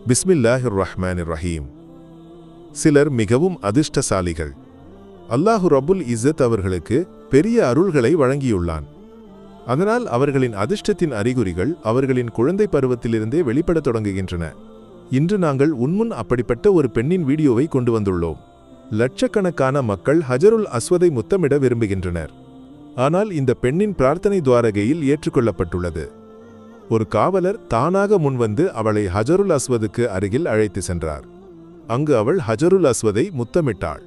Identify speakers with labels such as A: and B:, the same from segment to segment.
A: பிஸ்மில்லாஹிர் ரஹ்மானிர் ரஹீம். சிலர் மிகவும் அதிர்ஷ்டசாலிகள். அல்லாஹு ரப்புல் இஸ்ஸத் அவர்களுக்கு பெரிய அருள்களை வழங்கியுள்ளான். அதனால் அவர்களின் அதிர்ஷ்டத்தின் அறிகுறிகள் அவர்களின் குழந்தை பருவத்திலிருந்தே வெளிப்படத் தொடங்குகின்றன. இன்று நாங்கள் உன்முன் அப்படிப்பட்ட ஒரு பெண்ணின் வீடியோவை கொண்டு வந்துள்ளோம். லட்சக்கணக்கான மக்கள் ஹஜருல் அஸ்வதை முத்தமிட விரும்புகின்றனர். ஆனால் இந்த பெண்ணின் பிரார்த்தனை துவாரகையில் ஏற்றுக்கொள்ளப்பட்டுள்ளது. ஒரு காவலர் தானாக முன்வந்து அவளை ஹஜருல் அஸ்வதுக்கு அருகில் அழைத்து சென்றார். அங்கு அவள் ஹஜருல் அஸ்வதை முத்தமிட்டாள்.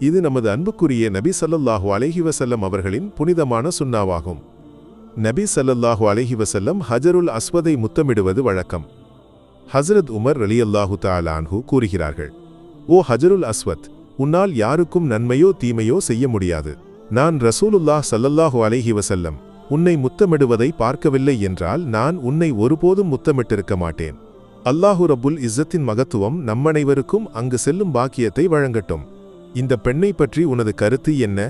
A: இது நமது அன்புக்குரிய நபி ஸல்லல்லாஹு அலைஹி வஸல்லம் அவர்களின் புனிதமான சுன்னாவாகும். நபி ஸல்லல்லாஹு அலைஹி வஸல்லம் ஹஜருல் அஸ்வதை முத்தமிடுவது வழக்கம். ஹஸ்ரத் உமர் ரலியல்லாஹு தஆலா அன்ஹு கூறுகிறார்கள், ஓ ஹஜருல் அஸ்வத், உன்னால் யாருக்கும் நன்மையோ தீமையோ செய்ய முடியாது. நான் ரசூலுல்லாஹ் ஸல்லல்லாஹு அலைஹி வஸல்லம் உன்னை முத்தமிடுவதை பார்க்கவில்லை என்றால் நான் உன்னை ஒருபோதும் முத்தமிட்டிருக்க மாட்டேன். அல்லாஹு ரப்புல் இஸ்ஸத்தின் மகத்துவம் நம்மனைவருக்கும் அங்கு செல்லும் பாக்கியத்தை வழங்கட்டும். இந்த பெண்ணை பற்றி உனது கருத்து என்ன?